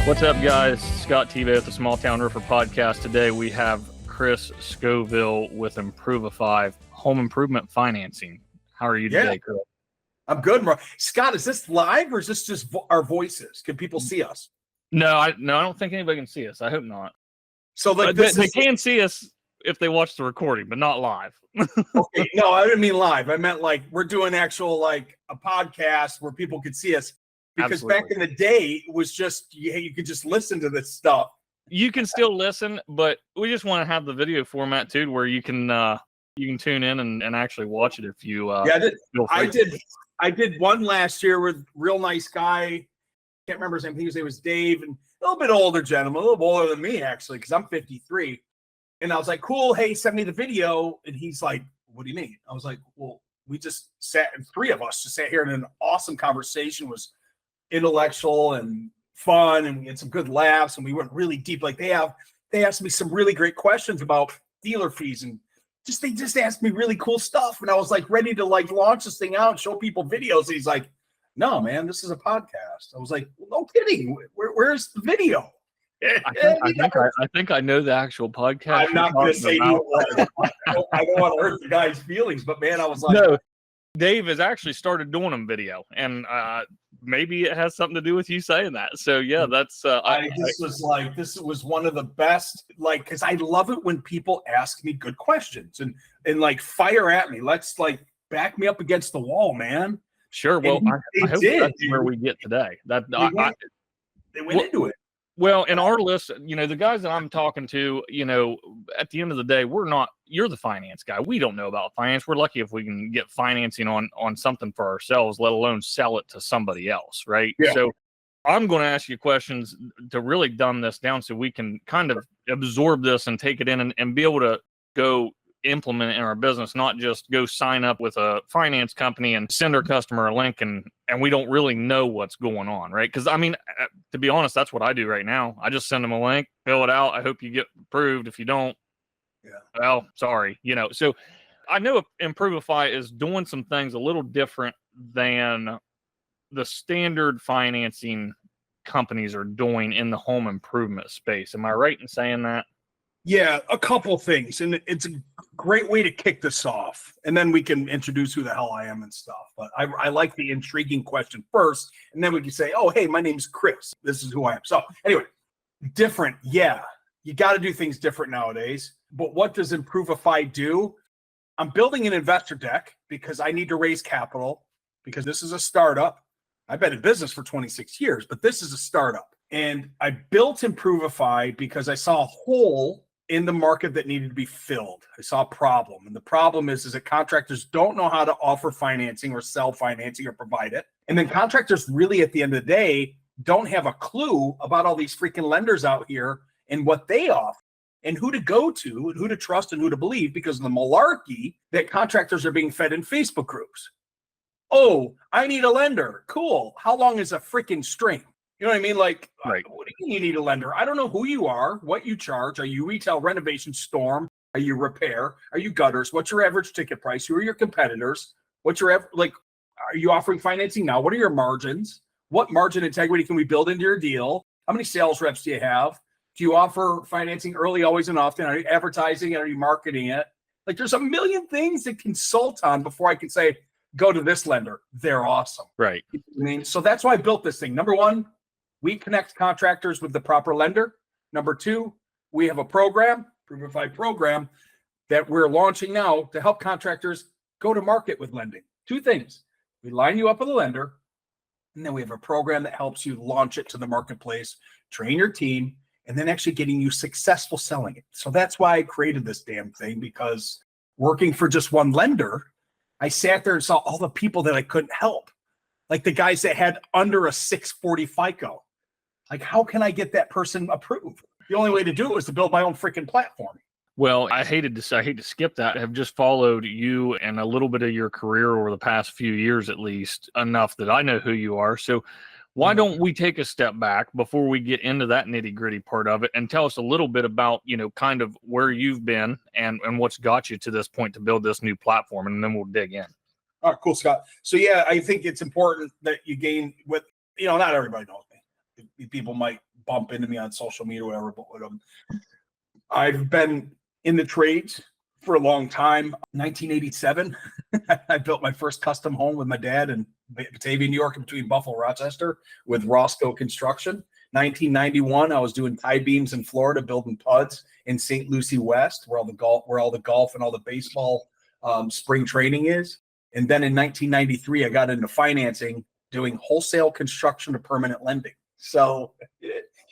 What's up, guys? Scott Tebow at the Small Town Roofer Podcast. Today we have Chris Scoville with Improvify Home Improvement Financing. How are you today, Chris? I'm good, bro. Scott, is this live or is this just our voices? Can people see us? No, I don't think anybody can see us. I hope not. So like they can see us if they watch the recording, but not live. Okay, no, I didn't mean live. I meant like we're doing actual like a podcast where people could see us. Because back in the day, it was just you could just listen to this stuff. You can still listen, but we just want to have the video format too, where you can tune in and actually watch it if you. I did one last year with a real nice guy. Can't remember his name. His name was Dave, and a little bit older gentleman, a little older than me actually, because I'm 53. And I was like, "Cool, hey, send me the video." And he's like, "What do you mean?" I was like, "Well, we just sat, and three of us just sat here in an awesome conversation. Was intellectual and fun, and we had some good laughs, and we went really deep. Like they asked me some really great questions about dealer fees, and they just asked me really cool stuff. And I was like ready to like launch this thing out and show people videos. And he's like, "No, man, this is a podcast." I was like, well, "No kidding. Where's the video?" I think I know the actual podcast. I'm not going to say I don't want to hurt the guy's feelings, but man, I was like, no. Dave has actually started doing them video, and maybe it has something to do with you saying that. So yeah, that's this was one of the best, like, because I love it when people ask me good questions and like fire at me. Let's like back me up against the wall, man. Sure. Well, I hope that's where we get today. They went into it. Well, in our list, the guys that I'm talking to, at the end of the day, you're the finance guy. We don't know about finance. We're lucky if we can get financing on something for ourselves, let alone sell it to somebody else, right? Yeah. So I'm going to ask you questions to really dumb this down so we can kind of absorb this and take it in and be able to go implement it in our business, not just go sign up with a finance company and send our customer a link and we don't really know what's going on, right? Because I mean, to be honest, that's what I do right now. I just send them a link, fill it out. I hope you get approved. If you don't, well, sorry, So I know Improvify is doing some things a little different than the standard financing companies are doing in the home improvement space. Am I right in saying that? Yeah, a couple things, and it's a great way to kick this off, and then we can introduce who the hell I am and stuff. But I like the intriguing question first, and then we can say, "Oh, hey, my name's Chris. This is who I am." So anyway, different. Yeah, you got to do things different nowadays. But what does Improvify do? I'm building an investor deck because I need to raise capital because this is a startup. I've been in business for 26 years, but this is a startup, and I built Improvify because I saw a hole in the market that needed to be filled. I saw a problem. And the problem is that contractors don't know how to offer financing or sell financing or provide it. And then contractors really, at the end of the day, don't have a clue about all these freaking lenders out here and what they offer and who to go to and who to trust and who to believe because of the malarkey that contractors are being fed in Facebook groups. Oh, I need a lender. Cool. How long is a freaking string? You know what I mean? Like, right. What do you mean you need a lender? I don't know who you are, what you charge. Are you retail, renovation, storm? Are you repair? Are you gutters? What's your average ticket price? Who are your competitors? Are you offering financing now? What are your margins? What margin integrity can we build into your deal? How many sales reps do you have? Do you offer financing early, always, and often? Are you advertising it? Are you marketing it? Like, there's a million things to consult on before I can say, go to this lender. They're awesome. Right. I mean, so that's why I built this thing. Number one, we connect contractors with the proper lender. Number two, we have a program, Improvify program, that we're launching now to help contractors go to market with lending. Two things. We line you up with a lender, and then we have a program that helps you launch it to the marketplace, train your team, and then actually getting you successful selling it. So that's why I created this damn thing, because working for just one lender, I sat there and saw all the people that I couldn't help. Like the guys that had under a 640 FICO. Like, how can I get that person approved? The only way to do it was to build my own freaking platform. Well, I hate to skip that. I have just followed you and a little bit of your career over the past few years, at least enough that I know who you are. So why don't we take a step back before we get into that nitty gritty part of it and tell us a little bit about, kind of where you've been and what's got you to this point to build this new platform. And then we'll dig in. All right, cool, Scott. So yeah, I think it's important that you gain not everybody knows me. People might bump into me on social media or whatever. But I've been in the trades for a long time. 1987, I built my first custom home with my dad in Batavia, New York, between Buffalo and Rochester with Roscoe Construction. 1991, I was doing tie beams in Florida, building PUDs in St. Lucie West, where all the golf and all the baseball spring training is. And then in 1993, I got into financing, doing wholesale construction to permanent lending. So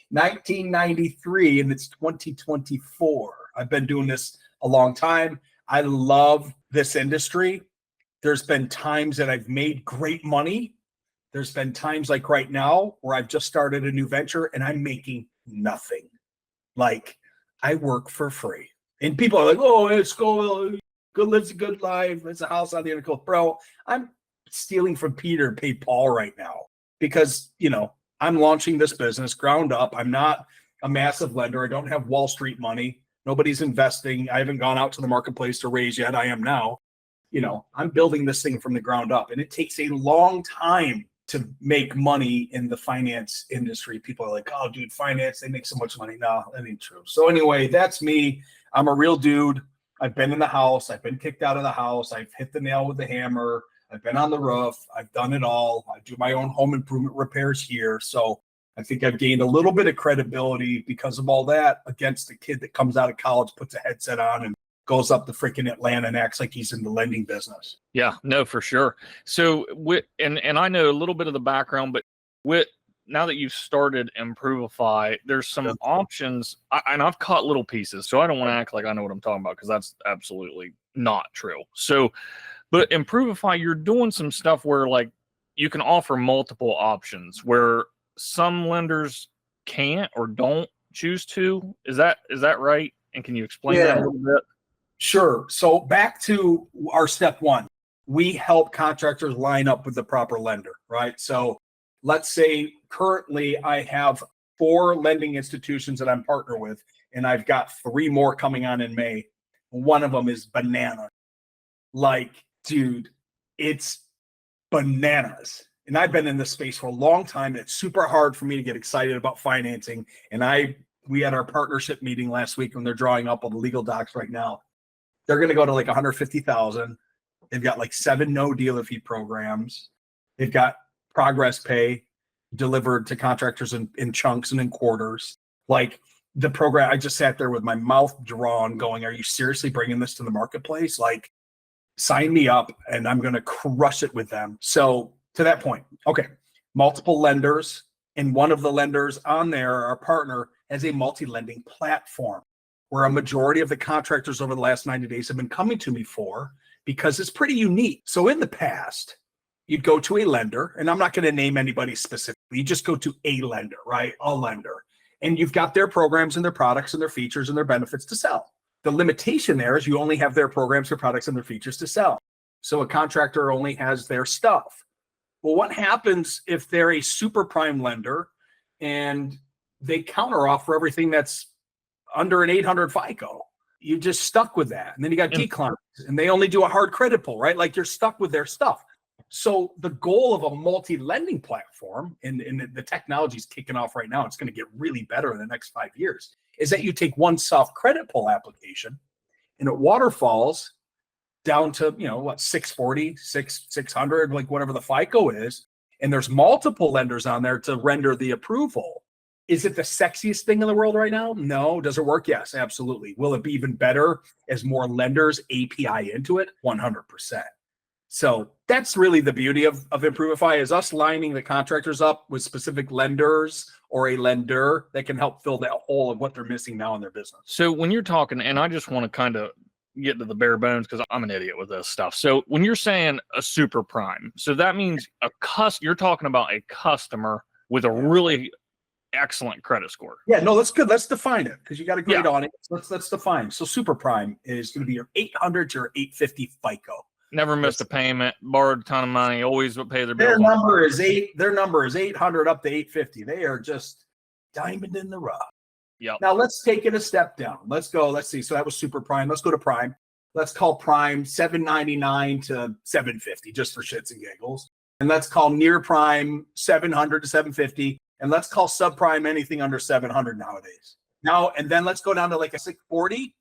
1993, and it's 2024. I've been doing this a long time. I love this industry. There's been times that I've made great money. There's been times like right now where I've just started a new venture and I'm making nothing. Like, I work for free. And people are like, oh, it's cool. Good, lives a good life. It's a house on the end of the coast. Bro, I'm stealing from Peter to pay Paul right now because, I'm launching this business ground up. I'm not a massive lender. I don't have Wall Street money. Nobody's investing. I haven't gone out to the marketplace to raise yet. I am now. I'm building this thing from the ground up, and it takes a long time to make money in the finance industry. People are like, oh, dude, finance, they make so much money. No, that ain't true. So anyway, that's me. I'm a real dude. I've been in the house. I've been kicked out of the house. I've hit the nail with the hammer. I've been on the roof. I've done it all. I do my own home improvement repairs here. So I think I've gained a little bit of credibility because of all that against the kid that comes out of college, puts a headset on, and goes up to freaking Atlanta and acts like he's in the lending business. Yeah, no, for sure. So and I know a little bit of the background, but now that you've started Improve-ify, there's some options, and I've caught little pieces, so I don't want to act like I know what I'm talking about because that's absolutely not true. So, but Improve-ify, you're doing some stuff where like you can offer multiple options where some lenders can't or don't choose to. Is that right? And can you explain that a little bit? Sure. So back to our step one, we help contractors line up with the proper lender, right? So let's say currently I have 4 lending institutions that I'm partnered with, and I've got 3 more coming on in May. One of them is banana. Like, dude, it's bananas. And I've been in this space for a long time. It's super hard for me to get excited about financing. And we had our partnership meeting last week, when they're drawing up all the legal docs right now. They're going to go to like 150,000. They've got like 7 no dealer fee programs. They've got progress pay delivered to contractors in chunks and in quarters. Like, the program, I just sat there with my mouth drawn going, are you seriously bringing this to the marketplace? Like, sign me up and I'm going to crush it with them. So to that point, okay, multiple lenders, and one of the lenders on there, our partner, has a multi-lending platform where a majority of the contractors over the last 90 days have been coming to me for, because it's pretty unique. So in the past, you'd go to a lender, and I'm not going to name anybody specifically. You just go to a lender, right? A lender. And you've got their programs and their products and their features and their benefits to sell. The limitation there is you only have their programs, their products, and their features to sell. So a contractor only has their stuff. Well, what happens if they're a super prime lender and they counteroffer everything that's under an 800 FICO? You're just stuck with that. And then you got declines, and they only do a hard credit pull, right? Like, you're stuck with their stuff. So the goal of a multi-lending platform, and the technology is kicking off right now, it's going to get really better in the next 5 years, is that you take one soft credit pull application and it waterfalls down to, 640, 600, like whatever the FICO is. And there's multiple lenders on there to render the approval. Is it the sexiest thing in the world right now? No. Does it work? Yes, absolutely. Will it be even better as more lenders API into it? 100%. So that's really the beauty of Improve-ify, is us lining the contractors up with specific lenders or a lender that can help fill that hole of what they're missing now in their business. So when you're talking, and I just want to kind of get to the bare bones because I'm an idiot with this stuff. So when you're saying a super prime, so that means you're talking about a customer with a really excellent credit score. Yeah, no, that's good. Let's define it, because you got a great audience. Let's define. So super prime is going to be your 800 to your 850 FICO. Never missed a payment, borrowed a ton of money, always pay their bills. Their number is 800 up to 850. They are just diamond in the rough. Yep. Now let's take it a step down. Let's see. So that was super prime. Let's go to prime. Let's call prime 799 to 750, just for shits and giggles. And let's call near prime 700 to 750. And let's call subprime anything under 700 nowadays. Now, and then let's go down to like a 640.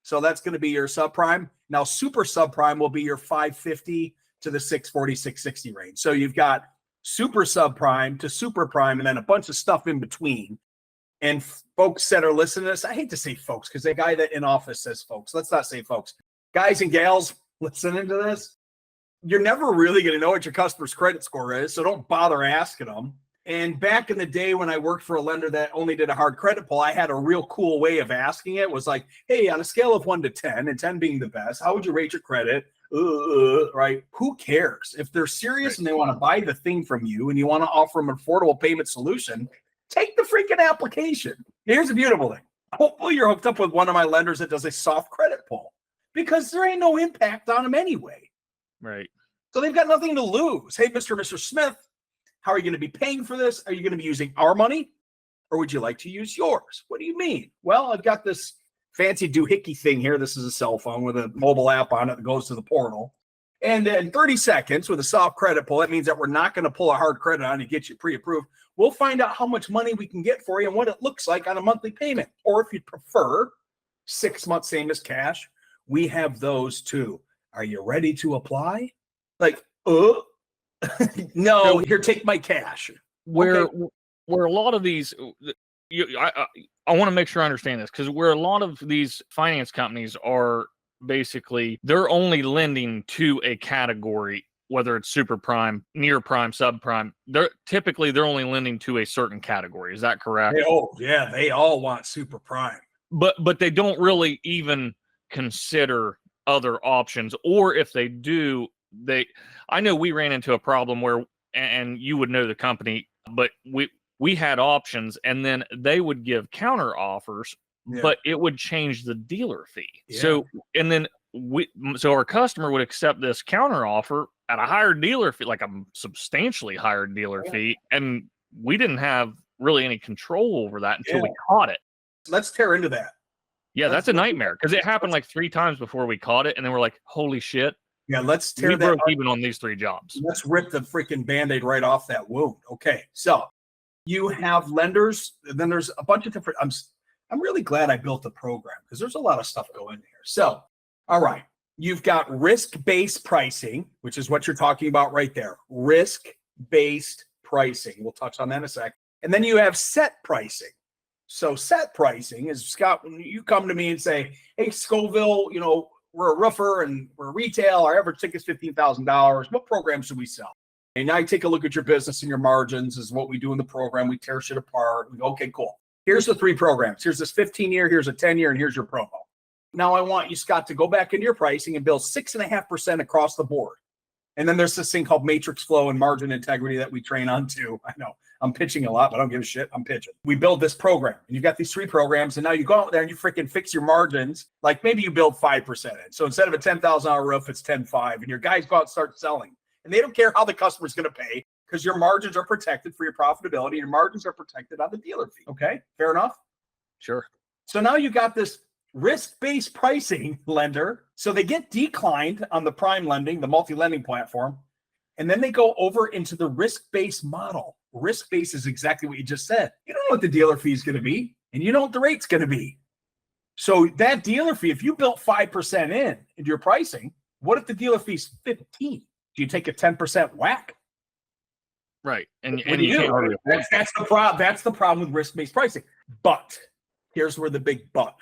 So that's going to be your subprime. Now, super subprime will be your 550 to the 640, 660 range. So you've got super subprime to super prime, and then a bunch of stuff in between. And folks that are listening to this, I hate to say folks, because the guy that in office says folks. Let's not say folks. Guys and gals listening to this, you're never really going to know what your customer's credit score is, so don't bother asking them. And back in the day when I worked for a lender that only did a hard credit pull, I had a real cool way of asking it. It was like, hey, on a scale of 1 to 10, and 10 being the best, how would you rate your credit? Right? Who cares? If they're serious and they want to buy the thing from you and you want to offer them an affordable payment solution, take the freaking application. Here's the beautiful thing. Hopefully you're hooked up with one of my lenders that does a soft credit pull, because there ain't no impact on them anyway. Right. So they've got nothing to lose. Hey, Mr. Smith, how are you going to be paying for this? Are you going to be using our money, or would you like to use yours? What do you mean? Well, I've got this fancy doohickey thing here. This is a cell phone with a mobile app on it that goes to the portal. And in 30 seconds with a soft credit pull, that means that we're not going to pull a hard credit on to get you pre-approved. We'll find out how much money we can get for you and what it looks like on a monthly payment. Or if you'd prefer 6 months, same as cash, we have those too. Are you ready to apply? Like, no, here, take my cash. Where Okay. where a lot of these, I want to make sure I understand this, because where a lot of these finance companies are basically, they're only lending to a category, whether it's super prime, near prime, subprime. They're only lending to a certain category. Is that correct? They all want super prime. But they don't really even consider other options, or if they do, I know we ran into a problem where, and you would know the company, but we had options, and then they would give counter offers, but it would change the dealer fee. Yeah. So, and then so our customer would accept this counter offer at a higher dealer fee, like a substantially higher dealer fee, and we didn't have really any control over that until we caught it. Let's tear into that. Yeah, that's a nightmare, because it happened like 3 times before we caught it, and then we're like, holy shit. Yeah, let's tear We that broke up. even on these 3 jobs. Let's rip the freaking Band-Aid right off that wound. Okay, so you have lenders, and then there's a bunch of different. I'm really glad I built the program, because there's a lot of stuff going here. So, all right, you've got risk-based pricing, which is what you're talking about right there. Risk-based pricing. We'll touch on that in a sec. And then you have set pricing. So set pricing is, Scott, when you come to me and say, hey, Scoville, we're a roofer and we're retail, our average ticket is $15,000. What program should we sell? And now you take a look at your business and your margins is what we do in the program. We tear shit apart. We go, okay, cool. Here's the 3 programs. Here's this 15-year, here's a 10-year, and here's your promo. Now I want you, Scott, to go back into your pricing and build 6.5% across the board. And then there's this thing called matrix flow and margin integrity that we train on too. I know I'm pitching a lot, but I don't give a shit. I'm pitching. We build this program, and you've got these 3 programs, and now you go out there and you freaking fix your margins. Like maybe you build 5% in. So instead of a $10,000 roof, it's 10.5, and your guys go out and start selling. And they don't care how the customer's going to pay, because your margins are protected for your profitability. Your margins are protected on the dealer fee. Okay, fair enough? Sure. So now you got this risk-based pricing lender. So they get declined on the prime lending, the multi-lending platform, and then they go over into the risk-based model. Risk-based is exactly what you just said. You don't know what the dealer fee is going to be, and you know what the rate's going to be. So that dealer fee, if you built 5% into your pricing, what if the dealer fee is 15? Do you take a 10% whack? Right. And What do you can't do? really afford That's the problem. That's the problem with risk-based pricing. But here's where the big but.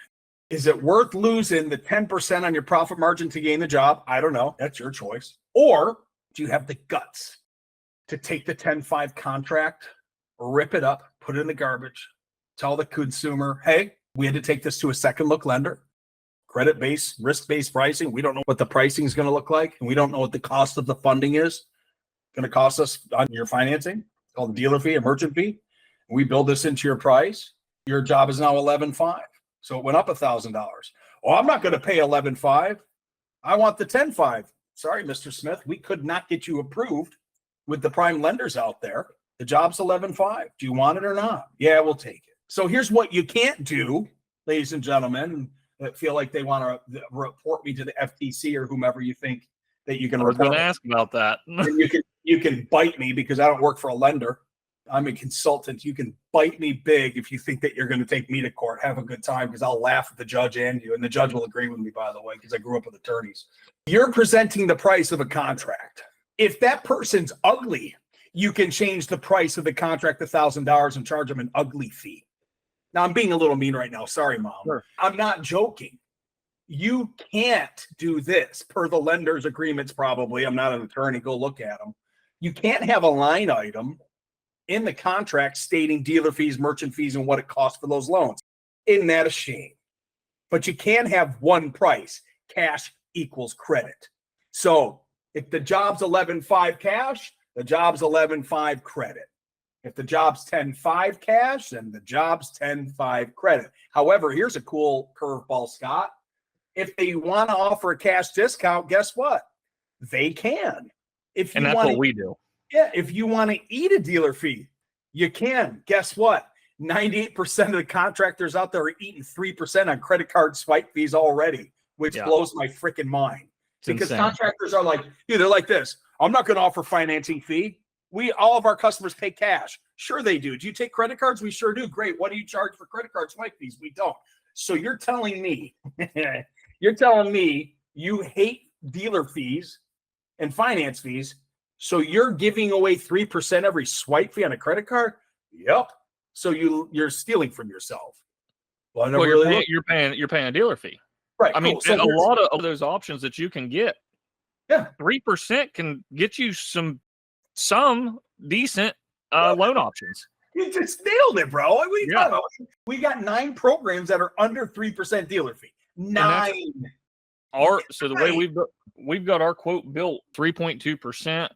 Is it worth losing the 10% on your profit margin to gain the job? I don't know. That's your choice. Or do you have the guts to take the 10-5 contract, rip it up, put it in the garbage, tell the consumer, hey, we had to take this to a second look lender, credit-based, risk-based pricing. We don't know what the pricing is going to look like, and we don't know what the cost of the funding is going to cost us on your financing. It's called the dealer fee, a merchant fee. We build this into your price. Your job is now 11.5. So it went up $1,000. Oh, I'm not going to pay 11.5. I want the 10.5. Sorry, Mr. Smith, we could not get you approved with the prime lenders out there. The job's 11.5. Do you want it or not? Yeah, we'll take it. So here's what you can't do, ladies and gentlemen, that feel like they want to report me to the FTC or whomever you think that you can I was going report. to ask about that. And you can bite me because I don't work for a lender. I'm a consultant. You can bite me big if you think that you're going to take me to court. Have a good time because I'll laugh at the judge and you. And the judge will agree with me, by the way, because I grew up with attorneys. You're presenting the price of a contract. If that person's ugly, you can change the price of the contract $1,000 and charge them an ugly fee. Now, I'm being a little mean right now. Sorry, Mom. Sure. I'm not joking. You can't do this per the lender's agreements, probably. I'm not an attorney. Go look at them. You can't have a line item in the contract stating dealer fees, merchant fees, and what it costs for those loans. Isn't that a shame? But you can have one price, cash equals credit. So if the job's 11.5 cash, the job's 11.5 credit. If the job's 10.5 cash, then the job's 10.5 credit. However, here's a cool curveball, Scott. If they want to offer a cash discount, guess what? They can. And that's what we do. Yeah, if you want to eat a dealer fee, you can. Guess what? 98% of the contractors out there are eating 3% on credit card swipe fees already, which blows my freaking mind. It's because insane. Contractors are like, dude, they're like this. I'm not going to offer financing fee. All of our customers pay cash. Sure they do. Do you take credit cards? We sure do. Great. What do you charge for credit card swipe fees? We don't. So you're telling me, you hate dealer fees and finance fees. So you're giving away 3% every swipe fee on a credit card? Yep. So you're stealing from yourself. Well, you're paying a dealer fee. Right. I mean, so a lot of those options that you can get. Yeah. 3% can get you some decent loan options. You just nailed it, bro. What are you talking about? We got 9 programs that are under 3% dealer fee. 9. So the way we've got our quote built, 3.2%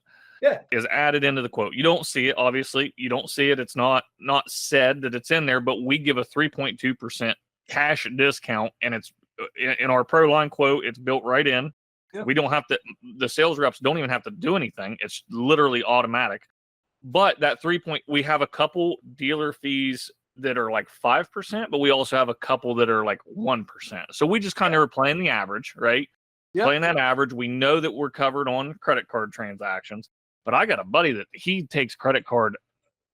is added into the quote. You don't see it, obviously. You don't see it. It's not said that it's in there, but we give a 3.2% cash discount, and it's in our Pro Line quote. It's built right in. Yeah. We don't have to. The sales reps don't even have to do anything. It's literally automatic. But that we have a couple dealer fees that are like 5%, but we also have a couple that are like 1%. So we just kind of are playing the average, right? Yep. Playing that average. We know that we're covered on credit card transactions, but I got a buddy that he takes credit card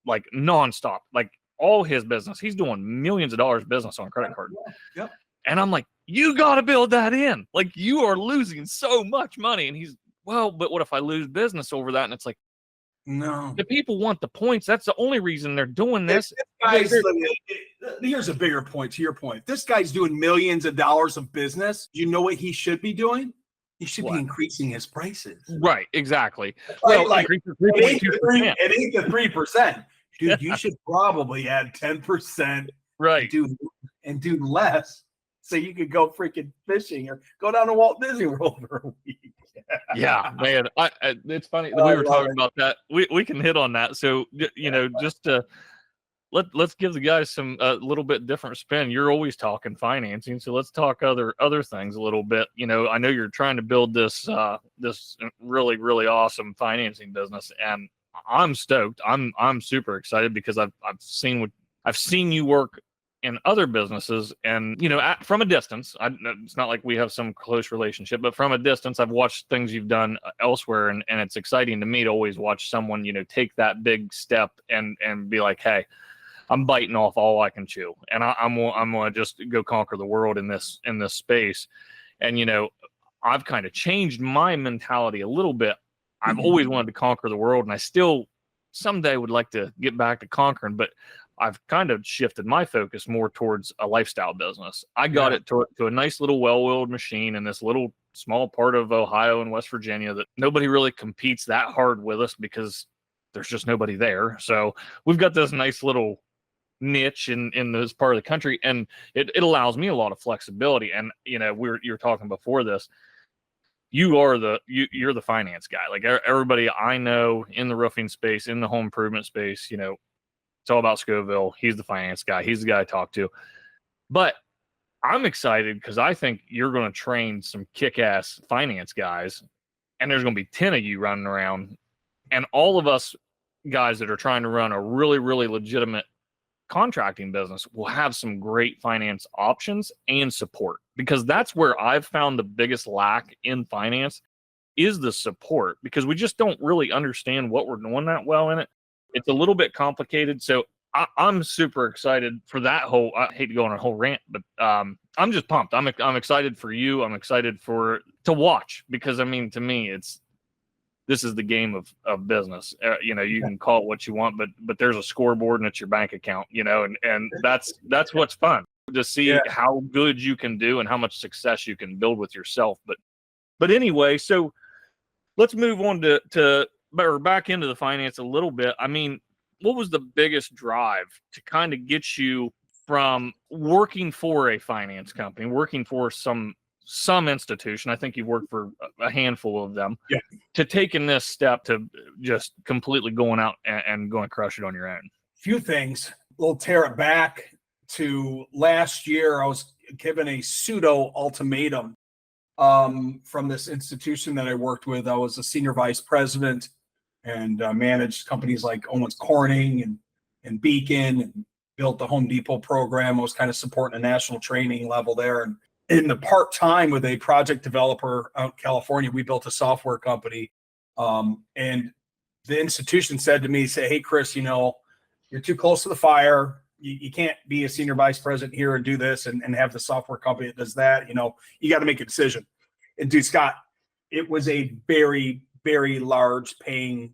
like nonstop, like all his business. He's doing millions of dollars business on credit card. Yep. And I'm like, you got to build that in. Like, you are losing so much money. And he's, well, but what if I lose business over that? And it's like, no, the people want the points. That's the only reason they're doing this. Here's a bigger point to your point. This guy's doing millions of dollars of business. You know what he should be doing? He should be increasing his prices. Right, exactly. Well, like, it ain't the 3%. Dude, you should probably add 10%. Right. And do less so you could go freaking fishing or go down to Walt Disney World for a week. Yeah, man. It's funny that we were talking about that. We can hit on that. So, just to let's give the guys some a little bit different spin. You're always talking financing, so let's talk other things a little bit. I know you're trying to build this really, really awesome financing business, and I'm stoked. I'm super excited because I've seen you work in other businesses, and from a distance. It's not like we have some close relationship, but from a distance, I've watched things you've done elsewhere, and it's exciting to me to always watch someone take that big step and be like, hey, I'm biting off all I can chew, and I'm gonna just go conquer the world in this space. And I've kind of changed my mentality a little bit. I've always wanted to conquer the world, and I still someday would like to get back to conquering, but I've kind of shifted my focus more towards a lifestyle business. I got it to a nice little well-oiled machine in this little small part of Ohio and West Virginia that nobody really competes that hard with us because there's just nobody there. So we've got this nice little niche in this part of the country, and it allows me a lot of flexibility. And you're talking before this. You're the finance guy. Like everybody I know in the roofing space, in the home improvement space, it's all about Scoville. He's the finance guy. He's the guy I talk to. But I'm excited because I think you're going to train some kick-ass finance guys, and there's going to be 10 of you running around, and all of us guys that are trying to run a really, really legitimate contracting business will have some great finance options and support, because that's where I've found the biggest lack in finance is the support, because we just don't really understand what we're doing that well in it. It's a little bit complicated. So I'm super excited for that whole, I hate to go on a whole rant, but I'm just pumped. I'm excited for you. I'm excited to watch, because I mean, to me, this is the game of business. You can call it what you want, but there's a scoreboard and it's your bank account, and that's what's fun to see how good you can do and how much success you can build with yourself. But anyway, so let's move on or back into the finance a little bit. I mean, what was the biggest drive to kind of get you from working for a finance company, working for some institution? I think you've worked for a handful of them, to taking this step to just completely going out and going crush it on your own? Few things. We'll tear it back to last year. I was given a pseudo ultimatum from this institution that I worked with. I was a senior vice president and managed companies like Owens Corning and Beacon, and built the Home Depot program. I was kind of supporting a national training level there. And in the part-time with a project developer out in California, we built a software company. And the institution said to me, hey, Chris, you're too close to the fire. You can't be a senior vice president here and do this and have the software company that does that. You got to make a decision. And dude, Scott, it was a very, very large paying,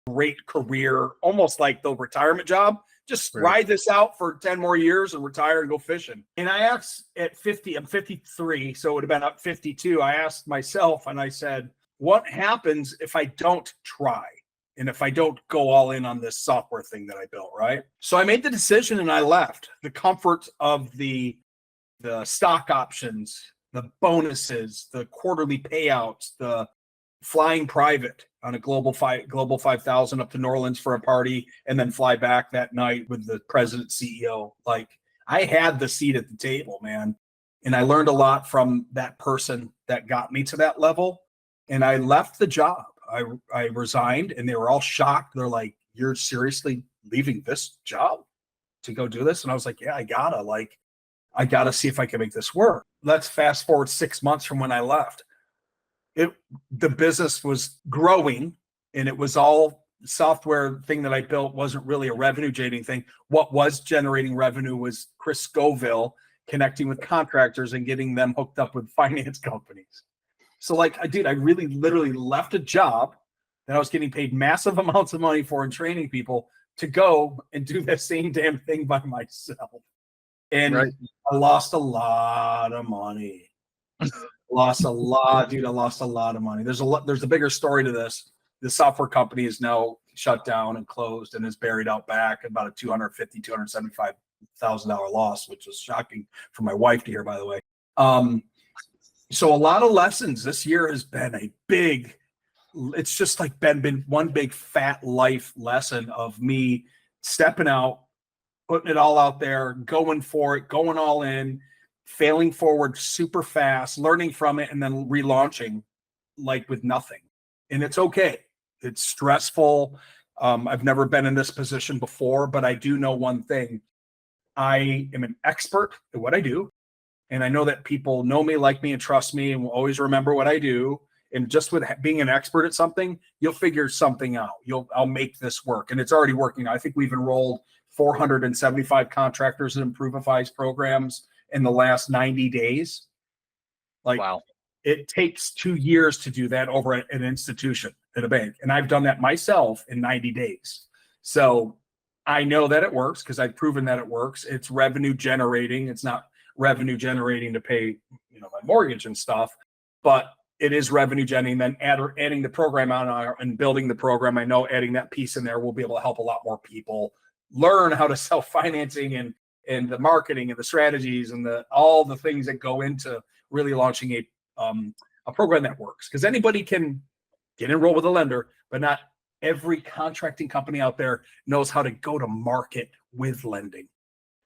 great career, almost like the retirement job. Just ride this out for 10 more years and retire and go fishing. And I asked at 50, I'm 53, so it would have been at 52. I asked myself and I said, what happens if I don't try? And if I don't go all in on this software thing that I built, right? So I made the decision and I left. The comfort of the stock options, the bonuses, the quarterly payouts, the flying private on a global 5,000 up to New Orleans for a party, and then fly back that night with the president, CEO. Like, I had the seat at the table, man. And I learned a lot from that person that got me to that level. And I left the job. I resigned, and they were all shocked. They're like, you're seriously leaving this job to go do this? And I was like, yeah, I gotta see if I can make this work. Let's fast forward 6 months from when I left. The business was growing, and it was all software thing that I built wasn't really a revenue generating thing. What was generating revenue was Chris Scoville connecting with contractors and getting them hooked up with finance companies. So I really literally left a job that I was getting paid massive amounts of money for and training people to go and do that same damn thing by myself. And I lost a lot of money. Lost a lot, dude. I lost a lot of money. There's a bigger story to this. The software company is now shut down and closed and is buried out back, about a $275,000 loss, which was shocking for my wife to hear, by the way. So a lot of lessons. This year has been it's just like been one big fat life lesson of me stepping out, putting it all out there, going for it, going all in, failing forward super fast, learning from it, and then relaunching with nothing. And it's okay. It's stressful. I've never been in this position before, but I do know one thing. I am an expert at what I do. And I know that people know me, like me, and trust me, and will always remember what I do. And just with being an expert at something, you'll figure something out. I'll make this work. And it's already working. I think we've enrolled 475 contractors in Improvifi's programs in the last 90 days. Wow. It takes 2 years to do that over at an institution, at a bank. And I've done that myself in 90 days. So I know that it works because I've proven that it works. It's revenue generating. It's not revenue generating to pay, my mortgage and stuff, but it is revenue generating. Then adding the program on and building the program, I know adding that piece in there will be able to help a lot more people learn how to self-financing and the marketing and the strategies and all the things that go into really launching a program that works. Because anybody can get enrolled with a lender, but not every contracting company out there knows how to go to market with lending.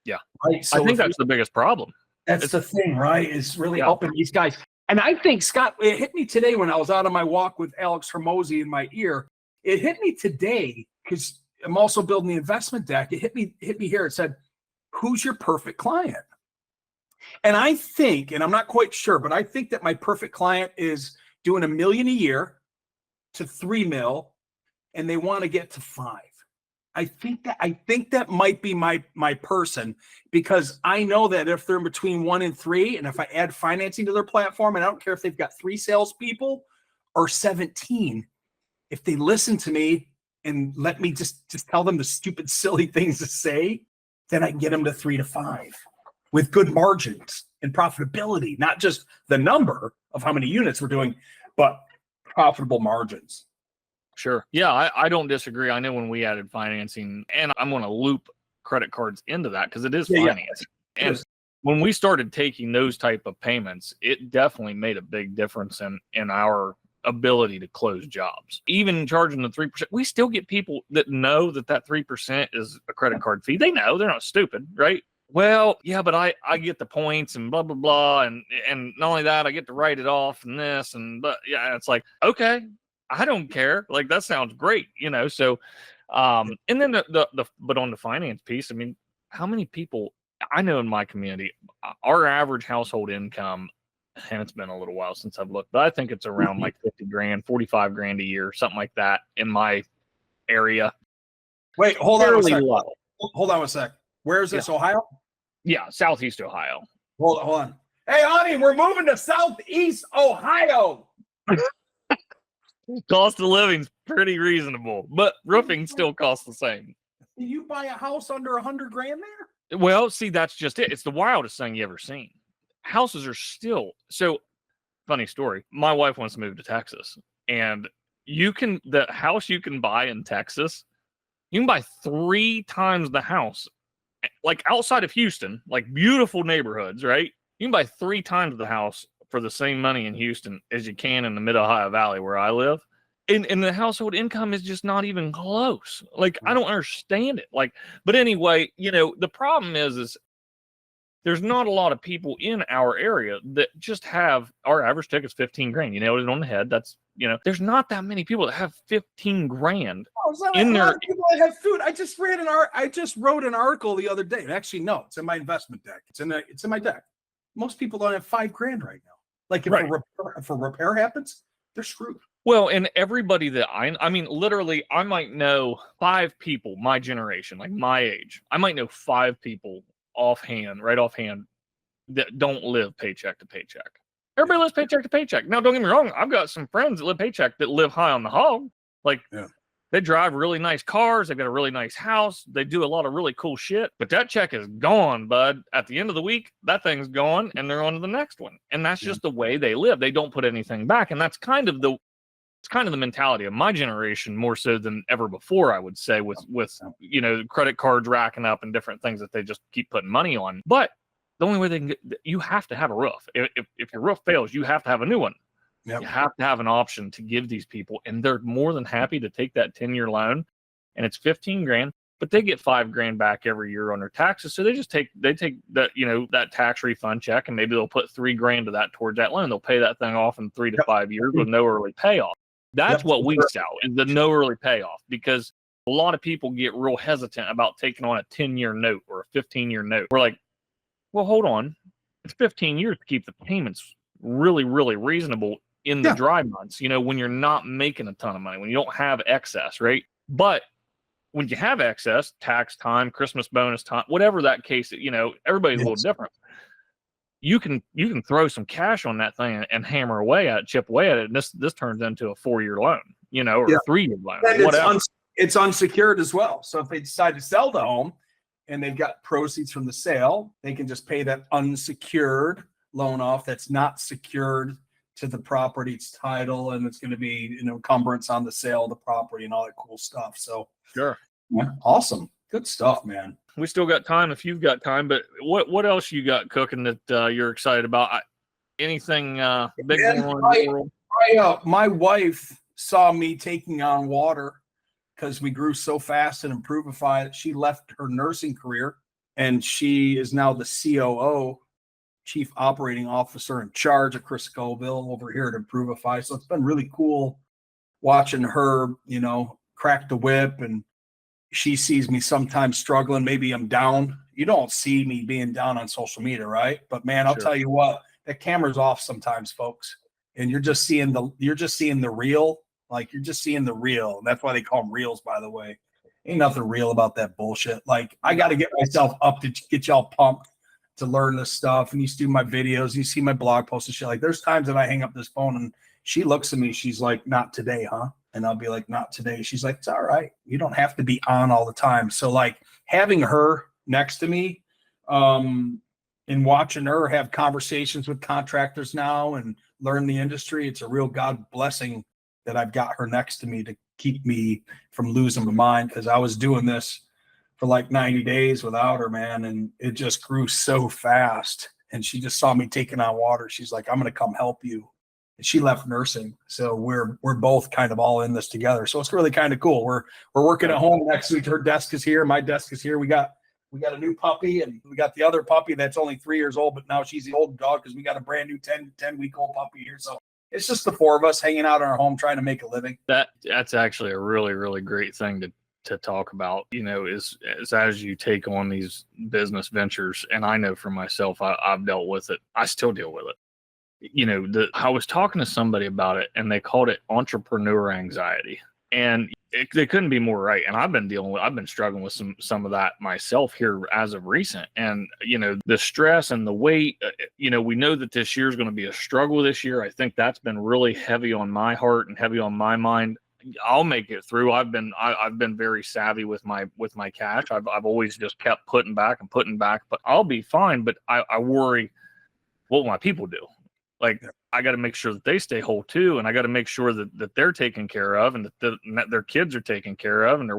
Yeah. Right. So I think that's the biggest problem. That's the thing, right? Is really helping these guys. And I think, Scott, it hit me today when I was out on my walk with Alex Hormozy in my ear. It hit me today because I'm also building the investment deck. It hit me here. It said, who's your perfect client? And I think, and I'm not quite sure, but I think that my perfect client is doing $1 million a year to $3 million, and they want to get to $5 million. I think that might be my person, because I know that if they're between 1 and 3, and if I add financing to their platform, and I don't care if they've got 3 salespeople or 17, if they listen to me and let me just tell them the stupid, silly things to say, then I can get them to 3 to 5 with good margins and profitability, not just the number of how many units we're doing, but profitable margins. Sure. Yeah, I don't disagree. I know when we added financing, and I'm going to loop credit cards into that because it is financing. Yeah. And when we started taking those type of payments, it definitely made a big difference in our ability to close jobs. Even charging the 3%, we still get people that know that 3% is a credit card fee. They know, they're not stupid, right? Well, yeah, but I get the points and blah, blah, blah. And not only that, I get to write it off and this. And but yeah, it's like, okay, I don't care. Like, that sounds great, So, and then but on the finance piece, I mean, how many people I know in my community, our average household income, and it's been a little while since I've looked, but I think it's around like 50 grand, 45 grand a year, something like that in my area. Wait, hold on a sec. Low. Hold on a sec. Where is this, Ohio? Yeah, Southeast Ohio. Hold on. Hey, honey, we're moving to Southeast Ohio. Cost of living's pretty reasonable, but roofing still costs the same. Can you buy a house under 100 grand there? Well, see, that's just it. It's the wildest thing you ever seen. Houses are still so funny story. My wife wants to move to Texas, and the house you can buy in Texas, you can buy 3 times the house, like outside of Houston, like beautiful neighborhoods, right? You can buy 3 times the house for the same money in Houston as you can in the Mid-Ohio Valley where I live. And the household income is just not even close. Like, I don't understand it. Like, but anyway, the problem is there's not a lot of people in our area that just have, our average ticket's 15 grand. You nailed it on the head. That's, there's not that many people that have 15 grand in there. People that have food. I just wrote an article the other day. Actually, no, it's in my investment deck. It's in my deck. Most people don't have 5 grand right now. Like, if a repair happens, they're screwed. Well, and everybody that I mean, literally, I might know 5 people, my generation, like my age. I might know 5 people right offhand, that don't live paycheck to paycheck. Everybody lives paycheck to paycheck. Now, don't get me wrong. I've got some friends that live paycheck that live high on the hog. Like, they drive really nice cars. They've got a really nice house. They do a lot of really cool shit. But that check is gone, bud. At the end of the week, that thing's gone, and they're on to the next one. And that's just the way they live. They don't put anything back. And that's kind of the mentality of my generation, more so than ever before, I would say, with credit cards racking up and different things that they just keep putting money on. But the only way they can get, you have to have a roof. If your roof fails, you have to have a new one. Yep. You have to have an option to give these people, and they're more than happy to take that 10-year loan, and it's 15 grand, but they get 5 grand back every year on their taxes. So they take that, that tax refund check, and maybe they'll put 3 grand of that towards that loan. They'll pay that thing off in 3 to 5 years with no early payoff. That's what we sell, is the no early payoff, because a lot of people get real hesitant about taking on a 10-year note or a 15-year note. We're like, well, hold on. It's 15 years to keep the payments really, really reasonable in the dry months, when you're not making a ton of money, when you don't have excess, right? But when you have excess, tax time, Christmas bonus time, whatever that case, everybody's a little different. You can throw some cash on that thing and hammer away at it, chip away at it. And this turns into a 4-year loan, or a 3-year loan. And it's unsecured as well. So if they decide to sell the home and they've got proceeds from the sale, they can just pay that unsecured loan off that's not secured to the property's title, and it's going to be encumbrance on the sale of the property and all that cool stuff. So sure. Yeah, awesome. Good stuff, man. We still got time if you've got time, but what else you got cooking that you're excited about? Anything big going on in the world? My wife saw me taking on water because we grew so fast and Impruvify that she left her nursing career, and she is now the COO, Chief Operating Officer in charge of Chris Scoville over here at Impruvify. So it's been really cool watching her, crack the whip, and she sees me sometimes struggling. Maybe I'm down. You don't see me being down on social media, right? But man, I'll tell you what, the camera's off sometimes, folks, and you're just seeing the real. Like, you're just seeing the real. And that's why they call them reels, by the way. Ain't nothing real about that bullshit. Like, I got to get myself up to get y'all pumped to learn this stuff. And you see my videos, and you see my blog posts and shit. Like, there's times that I hang up this phone and she looks at me. She's like, "Not today, huh?" And I'll be like, "Not today." She's like, "It's all right. You don't have to be on all the time." So, like, having her next to me, and watching her have conversations with contractors now and learn the industry, it's a real God blessing that I've got her next to me to keep me from losing my mind, because I was doing this for like 90 days without her, man, and it just grew so fast. And she just saw me taking on water. She's like, "I'm going to come help you." And she left nursing, so we're both kind of all in this together. So it's really kind of cool. We're working at home next week. Her desk is here, my desk is here. We got a new puppy, and we got the other puppy that's only 3 years old, but now she's the old dog because we got a brand new 10-week-old puppy here. So it's just the four of us hanging out in our home trying to make a living. That's actually a really, really great thing to talk about, is as you take on these business ventures. And I know for myself, I've dealt with it. I still deal with it. I was talking to somebody about it, and they called it entrepreneur anxiety. And they couldn't be more right. And I've been struggling with some of that myself here as of recent. And, the stress and the weight, we know that this year is going to be a struggle this year. I think that's been really heavy on my heart and heavy on my mind. I'll make it through. I've been very savvy with my cash. I've always just kept putting back, but I'll be fine. But I worry, what will my people do? Like, I got to make sure that they stay whole too. And I got to make sure that they're taken care of, and that their kids are taken care of, and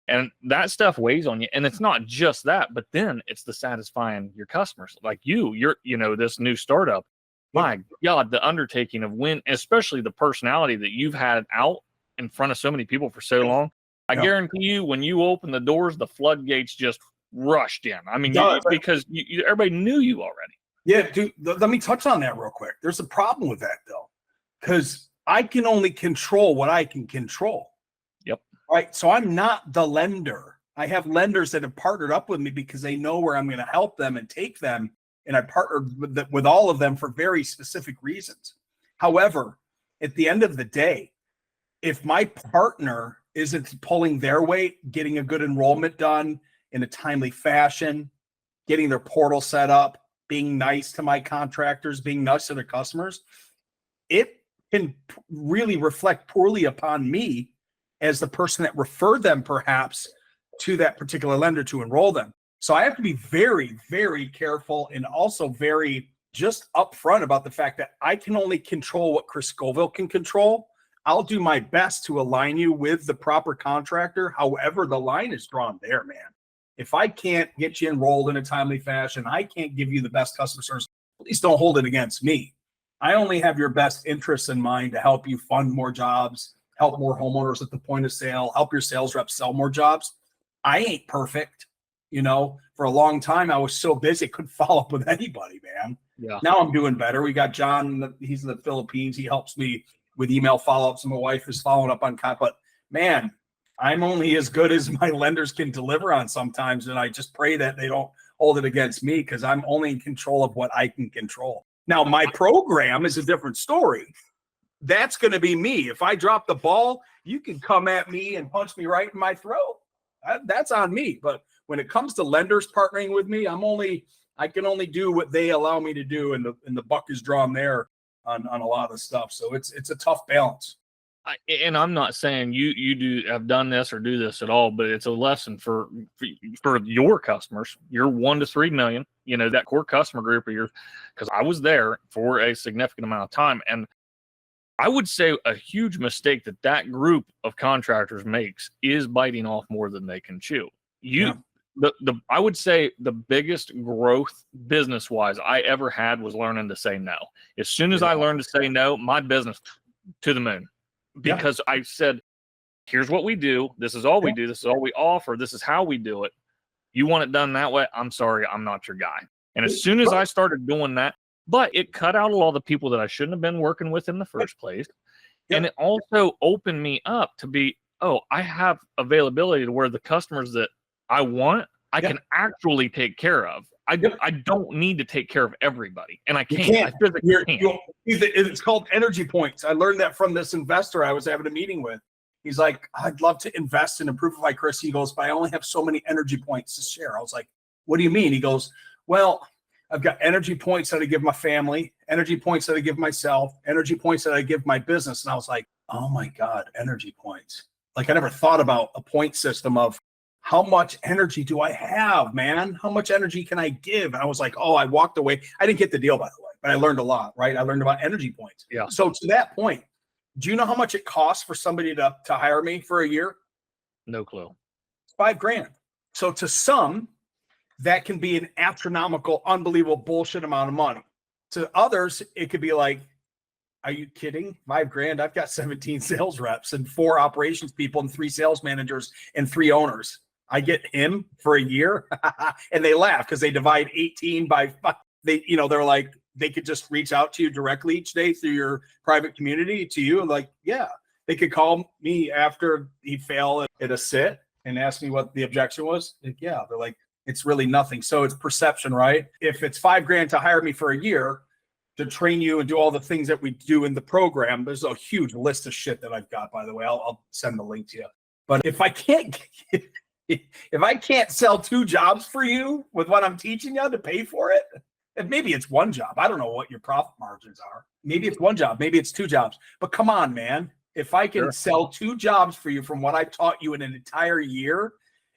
and that stuff weighs on you. And it's not just that, but then it's the satisfying your customers. Like you're this new startup, my God, the undertaking of especially the personality that you've had out in front of so many people for so long. I guarantee you, when you open the doors, the floodgates just rushed in. I mean, because everybody knew you already. Yeah, dude, let me touch on that real quick. There's a problem with that, though, because I can only control what I can control. Yep. Right. So I'm not the lender. I have lenders that have partnered up with me because they know where I'm going to help them and take them. And I partnered with all of them for very specific reasons. However, at the end of the day, if my partner isn't pulling their weight, getting a good enrollment done in a timely fashion, getting their portal set up, being nice to my contractors, being nice to their customers, it can really reflect poorly upon me as the person that referred them perhaps to that particular lender to enroll them. So I have to be very, very careful, and also very just upfront about the fact that I can only control what Chris Scoville can control. I'll do my best to align you with the proper contractor. However, the line is drawn there, man. If I can't get you enrolled in a timely fashion, I can't give you the best customer service, please don't hold it against me. I only have your best interests in mind to help you fund more jobs, help more homeowners at the point of sale, help your sales reps sell more jobs. I ain't perfect. For a long time, I was so busy, couldn't follow up with anybody, man. Yeah. Now I'm doing better. We got John, he's in the Philippines. He helps me with email follow-ups, and my wife is following up on content. But man, I'm only as good as my lenders can deliver on sometimes, and I just pray that they don't hold it against me, because I'm only in control of what I can control. Now, my program is a different story. That's going to be me. If I drop the ball, you can come at me and punch me right in my throat. That's on me. But when it comes to lenders partnering with me, I can only do what they allow me to do, and the buck is drawn there on a lot of the stuff. So it's a tough balance. And I'm not saying you have done this or do this at all, but it's a lesson for your customers, your 1 to 3 million, that core customer group of yours, because I was there for a significant amount of time. And I would say a huge mistake that group of contractors makes is biting off more than they can chew. I would say the biggest growth business wise I ever had was learning to say no. As soon as I learned to say no, my business to the moon. Because I said, here's what we do. This is all we do. This is all we offer. This is how we do it. You want it done that way? I'm sorry, I'm not your guy. And as soon as I started doing that, but it cut out a lot of the people that I shouldn't have been working with in the first place. And it also opened me up to be, I have availability to where the customers that I want, I can actually take care of. I don't need to take care of everybody, and I can't. I physically can't. It's called energy points. I learned that from this investor I was having a meeting with. He's like, I'd love to invest in Improve-ify, Chris. He goes, but I only have so many energy points to share. I was like, what do you mean? He goes, well, I've got energy points that I give my family, energy points that I give myself, energy points that I give my business. And I was like, oh my God, energy points. Like I never thought about a point system of how much energy do I have, man? How much energy can I give? And I was like, oh, I walked away. I didn't get the deal, by the way, but I learned a lot, right? I learned about energy points. Yeah. So to that point, do you know how much it costs for somebody to hire me for a year? No clue. $5,000. So to some, that can be an astronomical, unbelievable bullshit amount of money. To others, it could be like, are you kidding? $5,000. I've got 17 sales reps and 4 operations people and 3 sales managers and 3 owners. I get him for a year. And they laugh because they divide 18 by 5. They're like, they could just reach out to you directly each day through your private community to you. And like, yeah, they could call me after he failed at a sit and ask me what the objection was. Like, yeah, they're like, it's really nothing. So it's perception, right? If it's $5,000 to hire me for a year to train you and do all the things that we do in the program, there's a huge list of shit that I've got, by the way. I'll send the link to you. But if I can't sell 2 jobs for you with what I'm teaching you to pay for it, and maybe it's 1 job. I don't know what your profit margins are. Maybe it's 1 job. Maybe it's 2 jobs. But come on, man. If I can sell 2 jobs for you from what I've taught you in an entire year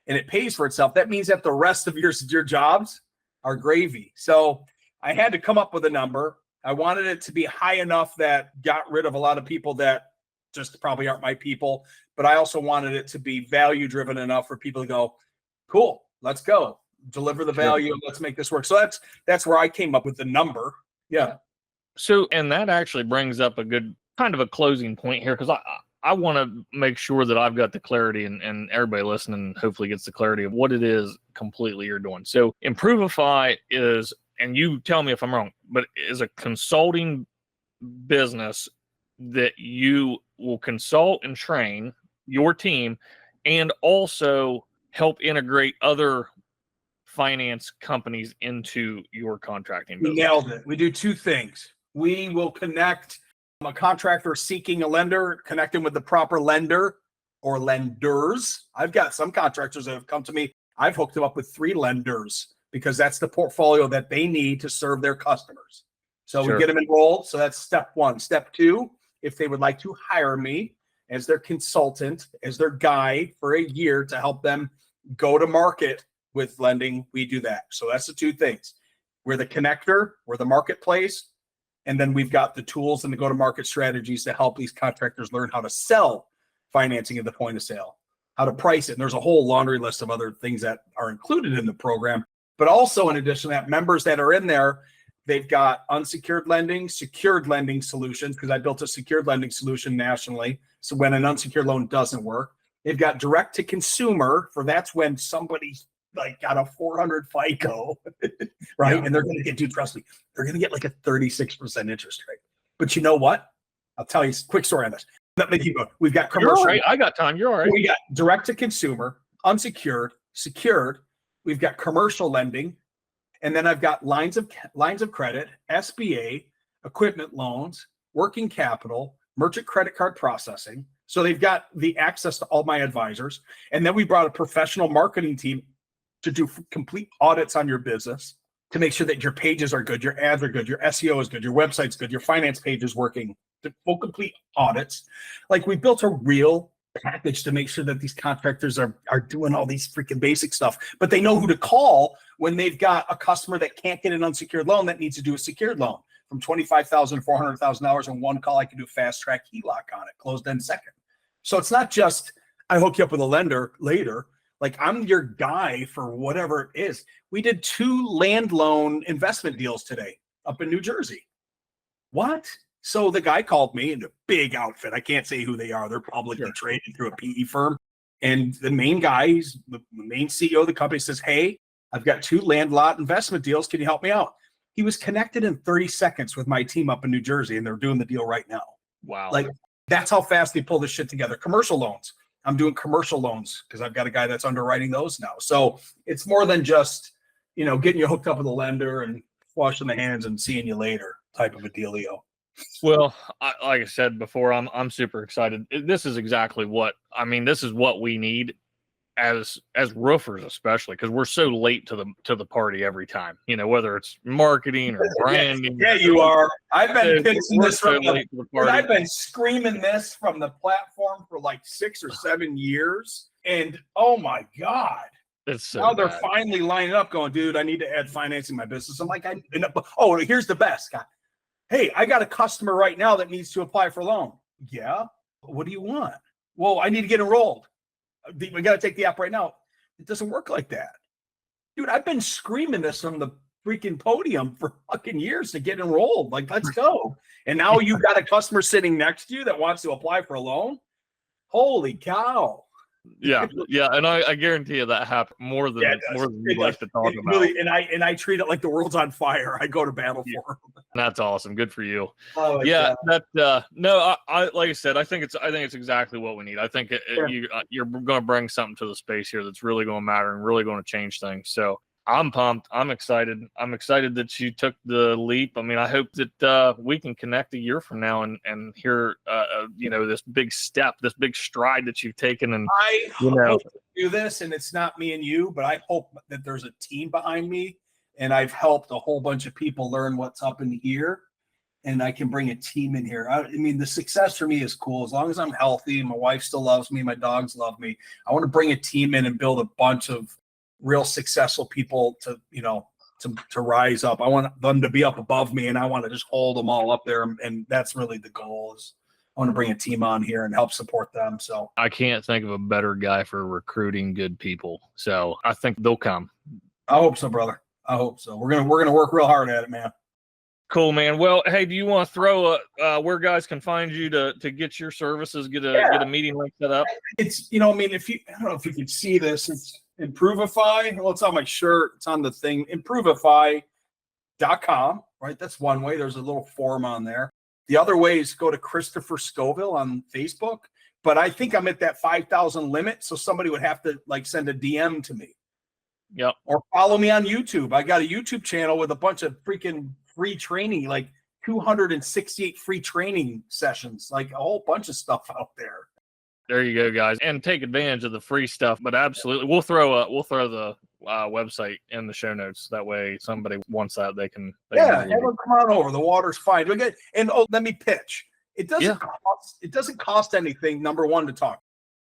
and it pays for itself, that means that the rest of your jobs are gravy. So I had to come up with a number. I wanted it to be high enough that got rid of a lot of people that just probably aren't my people. But I also wanted it to be value driven enough for people to go, cool, let's go. Deliver the value and let's make this work. So that's where I came up with the number. Yeah. So, and that actually brings up a good kind of a closing point here, because I want to make sure that I've got the clarity and everybody listening hopefully gets the clarity of what it is completely you're doing. So Improve-ify is, and you tell me if I'm wrong, but is a consulting business that you will consult and train your team and also help integrate other finance companies into your contracting business. We nailed it. We do 2 things. We will connect a contractor seeking a lender, connect them with the proper lender or lenders. I've got some contractors that have come to me. I've hooked them up with 3 lenders because that's the portfolio that they need to serve their customers. So we get them enrolled. So that's step 1. Step 2, if they would like to hire me as their consultant, as their guide for a year to help them go to market with lending, we do that. So that's the 2 things. We're the connector, we're the marketplace, and then we've got the tools and the go-to-market strategies to help these contractors learn how to sell financing at the point of sale, how to price it. And there's a whole laundry list of other things that are included in the program. But also, in addition to that, members that are in there, they've got unsecured lending, secured lending solutions, because I built a secured lending solution nationally. So when an unsecured loan doesn't work, they've got direct to consumer, for that's when somebody's like got a 400 FICO, right? Yeah. And they're going to get, dude, trust me, they're going to get like a 36% interest rate. But you know what? I'll tell you a quick story on this. Let me keep going. We've got commercial. You're right. I got time. You're all right. We got direct to consumer, unsecured, secured. We've got commercial lending. And then I've got lines of credit, SBA, equipment loans, working capital, merchant credit card processing. So they've got the access to all my advisors. And then we brought a professional marketing team to do complete audits on your business, to make sure that your pages are good, your ads are good, your SEO is good, your website's good, your finance page is working, the full complete audits. Like, we built a real package to make sure that these contractors are doing all these freaking basic stuff, but they know who to call when they've got a customer that can't get an unsecured loan that needs to do a secured loan from $25,000 to $400,000 in one call. I can do fast track HELOC on it, closed end second. So it's not just I hook you up with a lender later. Like, I'm your guy for whatever it is. We did 2 land loan investment deals today up in New Jersey. What? So the guy called me in a big outfit. I can't say who they are. They're publicly traded through a PE firm. And the main guy, he's the main CEO of the company, says, hey, I've got 2 land lot investment deals. Can you help me out? He was connected in 30 seconds with my team up in New Jersey, and they're doing the deal right now. Wow. Like, that's how fast they pull this shit together. Commercial loans. I'm doing commercial loans because I've got a guy that's underwriting those now. So it's more than just, getting you hooked up with a lender and washing the hands and seeing you later type of a dealio. Well, like I said before, I'm super excited. This is exactly what I mean. This is what we need as roofers, especially because we're so late to the party every time. You know, whether it's marketing or branding. Yeah, you are. I've been pitching this so from late to the party. I've been screaming this from the platform for like 6 or 7 years, and oh my god. It's so now they're bad. finally lining up, going, dude, I need to add financing my business. I'm like, oh, here's the best guy. Hey, I got a customer right now that needs to apply for a loan. Yeah. What do you want? Well, I need to get enrolled. We got to take the app right now. It doesn't work like that. Dude, I've been screaming this from the freaking podium for fucking years to get enrolled. Like, let's go. And now you've got a customer sitting next to you that wants to apply for a loan. Holy cow. Yeah, and I guarantee you that happened more than you like to talk about. Really, and I treat it like the world's on fire. I go to battle for them. That's awesome. Good for you. Oh, yeah, no, I like I said, I think it's exactly what we need. I think you're going to bring something to the space here that's really going to matter and really going to change things. So I'm pumped. I'm excited. I'm excited that you took the leap. I mean, I hope that we can connect a year from now and hear, this big step, this big stride that you've taken. And I hope to do this, and it's not me and you, but I hope that there's a team behind me, and I've helped a whole bunch of people learn what's up in here, and I can bring a team in here. I mean, the success for me is cool. As long as I'm healthy, my wife still loves me, my dogs love me. I want to bring a team in and build a bunch of real successful people to rise up. I want them to be up above me, and I want to just hold them all up there. And that's really the goal. Is I want to bring a team on here and help support them. So I can't think of a better guy for recruiting good people. So I think they'll come. I hope so, brother. I hope so. We're gonna work real hard at it, man. Cool, man. Well, hey, do you want to throw where guys can find you to get your services, get a meeting link set up? It's I don't know if you can see this. It's Improvify. Well, it's on my shirt. It's on the thing. Improvify.com, right? That's one way. There's a little form on there. The other way is go to Christopher Scoville on Facebook. But I think I'm at that 5,000 limit, so somebody would have to send a DM to me. Yep. Or follow me on YouTube. I got a YouTube channel with a bunch of freaking free training, 268 free training sessions, a whole bunch of stuff out there. There you go, guys, and take advantage of the free stuff. But absolutely, we'll throw the website in the show notes. That way, somebody wants that, they can have them come on over. The water's fine. Let me pitch. It doesn't cost anything. Number one, to talk.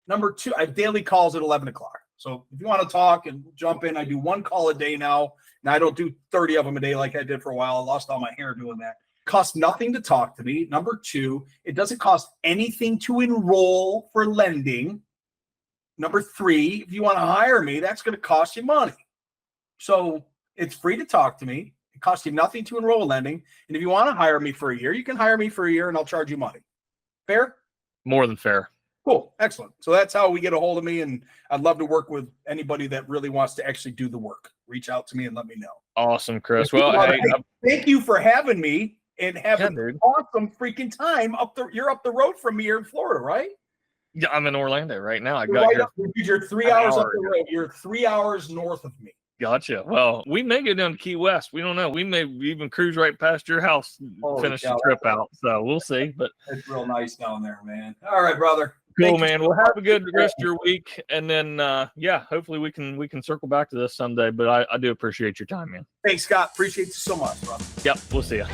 Number two, I have daily calls at 11 o'clock. So if you want to talk and jump in, I do one call a day now. Now I don't do 30 of them a day like I did for a while. I lost all my hair doing that. Costs nothing to talk to me. Number two, it doesn't cost anything to enroll for lending. Number three, if you want to hire me, that's going to cost you money. So it's free to talk to me. It costs you nothing to enroll in lending. And if you want to hire me for a year, you can hire me for a year and I'll charge you money. Fair? More than fair. Cool. Excellent. So that's how we get a hold of me. And I'd love to work with anybody that really wants to actually do the work. Reach out to me and let me know. Awesome, Chris. Well, hey, thank you for having me. And have an awesome freaking time you're up the road from me here in Florida, right? Yeah, I'm in Orlando right now. You're 3 hours up the road. You're 3 hours north of me. Gotcha. Well, we may go down to Key West. We don't know. We may even cruise right past your house, finish the trip out. So we'll see. But it's real nice down there, man. All right, brother. Cool, man. Well, have a good rest of your week, and then hopefully we can circle back to this someday. But I do appreciate your time, man. Thanks, Scott. Appreciate you so much, bro. Yep. We'll see you.